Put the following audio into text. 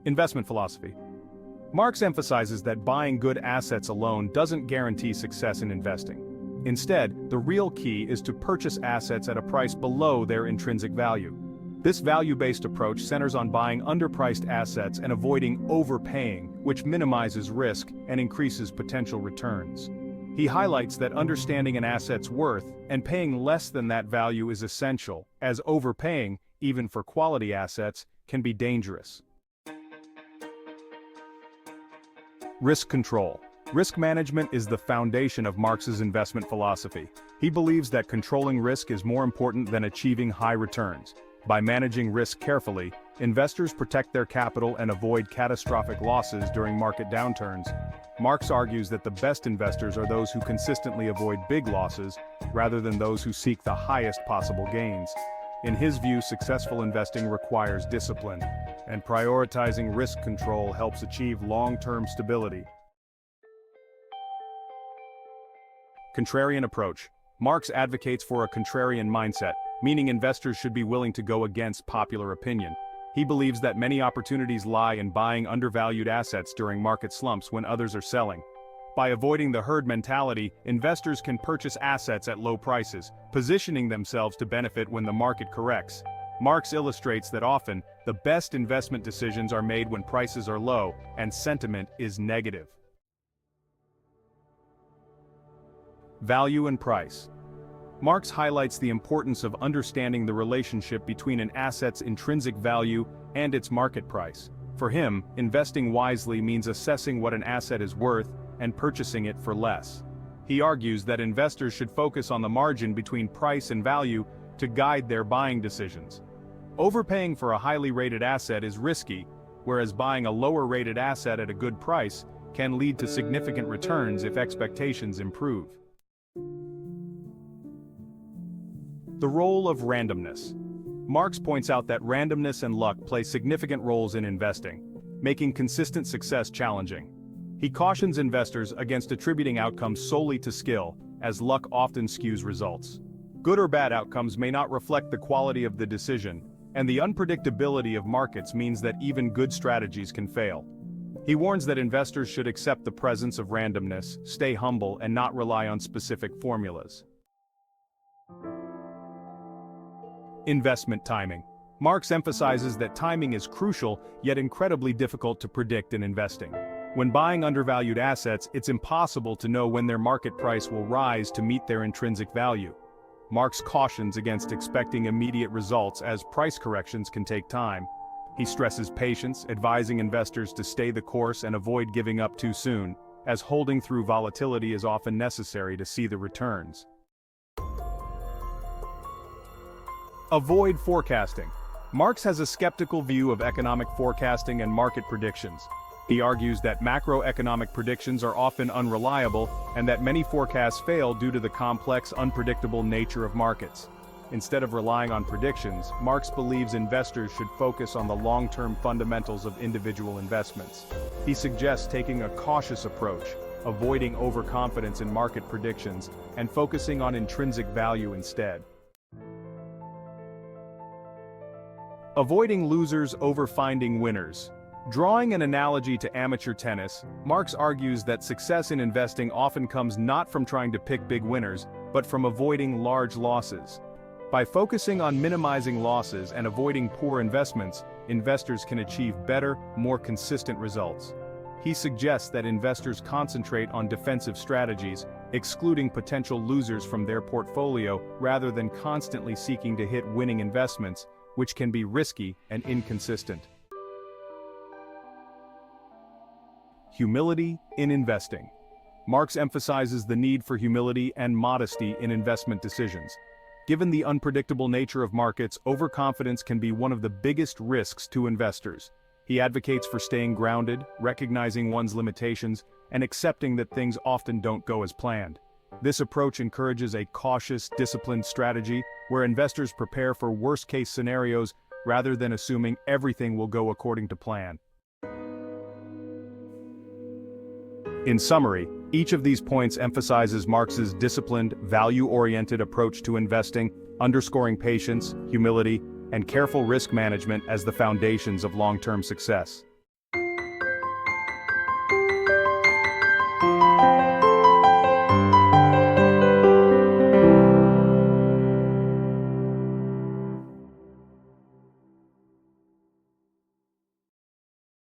Investment philosophy. Marx emphasizes that buying good assets alone doesn't guarantee success in investing. Instead, the real key is to purchase assets at a price below their intrinsic value. This value-based approach centers on buying underpriced assets and avoiding overpaying, which minimizes risk and increases potential returns. He highlights that understanding an asset's worth and paying less than that value is essential, as overpaying, even for quality assets, can be dangerous. Risk control. Risk management is the foundation of Marx's investment philosophy. He believes that controlling risk is more important than achieving high returns. By managing risk carefully, investors protect their capital and avoid catastrophic losses during market downturns. Marx argues that the best investors are those who consistently avoid big losses, rather than those who seek the highest possible gains. In his view, successful investing requires discipline, and prioritizing risk control helps achieve long-term stability. Contrarian approach. Marx advocates for a contrarian mindset, meaning investors should be willing to go against popular opinion. He believes that many opportunities lie in buying undervalued assets during market slumps when others are selling. By avoiding the herd mentality, investors can purchase assets at low prices, positioning themselves to benefit when the market corrects. Marx illustrates that often, the best investment decisions are made when prices are low and sentiment is negative. Value and price. Marx highlights the importance of understanding the relationship between an asset's intrinsic value and its market price. For him, investing wisely means assessing what an asset is worth and purchasing it for less. He argues that investors should focus on the margin between price and value to guide their buying decisions. Overpaying for a highly rated asset is risky, whereas buying a lower-rated asset at a good price can lead to significant returns if expectations improve. The role of randomness. Marx points out that randomness and luck play significant roles in investing, making consistent success challenging. He cautions investors against attributing outcomes solely to skill, as luck often skews results. Good or bad outcomes may not reflect the quality of the decision, and the unpredictability of markets means that even good strategies can fail. He warns that investors should accept the presence of randomness, stay humble, and not rely on specific formulas. Investment timing. Marx emphasizes that timing is crucial, yet incredibly difficult to predict in investing. When buying undervalued assets, it's impossible to know when their market price will rise to meet their intrinsic value. Marx cautions against expecting immediate results as price corrections can take time. He stresses patience, advising investors to stay the course and avoid giving up too soon, as holding through volatility is often necessary to see the returns. Avoid forecasting. Marx has a skeptical view of economic forecasting and market predictions. He argues that macroeconomic predictions are often unreliable and that many forecasts fail due to the complex, unpredictable nature of markets. Instead of relying on predictions, Marx believes investors should focus on the long-term fundamentals of individual investments. He suggests taking a cautious approach, avoiding overconfidence in market predictions, and focusing on intrinsic value instead. Avoiding losers over finding winners. Drawing an analogy to amateur tennis, Marx argues that success in investing often comes not from trying to pick big winners, but from avoiding large losses. By focusing on minimizing losses and avoiding poor investments, investors can achieve better, more consistent results. He suggests that investors concentrate on defensive strategies, excluding potential losers from their portfolio rather than constantly seeking to hit winning investments, which can be risky and inconsistent. Humility in investing. Marx emphasizes the need for humility and modesty in investment decisions. Given the unpredictable nature of markets, overconfidence can be one of the biggest risks to investors. He advocates for staying grounded, recognizing one's limitations, and accepting that things often don't go as planned. This approach encourages a cautious, disciplined strategy where investors prepare for worst-case scenarios rather than assuming everything will go according to plan. In summary, each of these points emphasizes Marx's disciplined, value-oriented approach to investing, underscoring patience, humility, and careful risk management as the foundations of long-term success.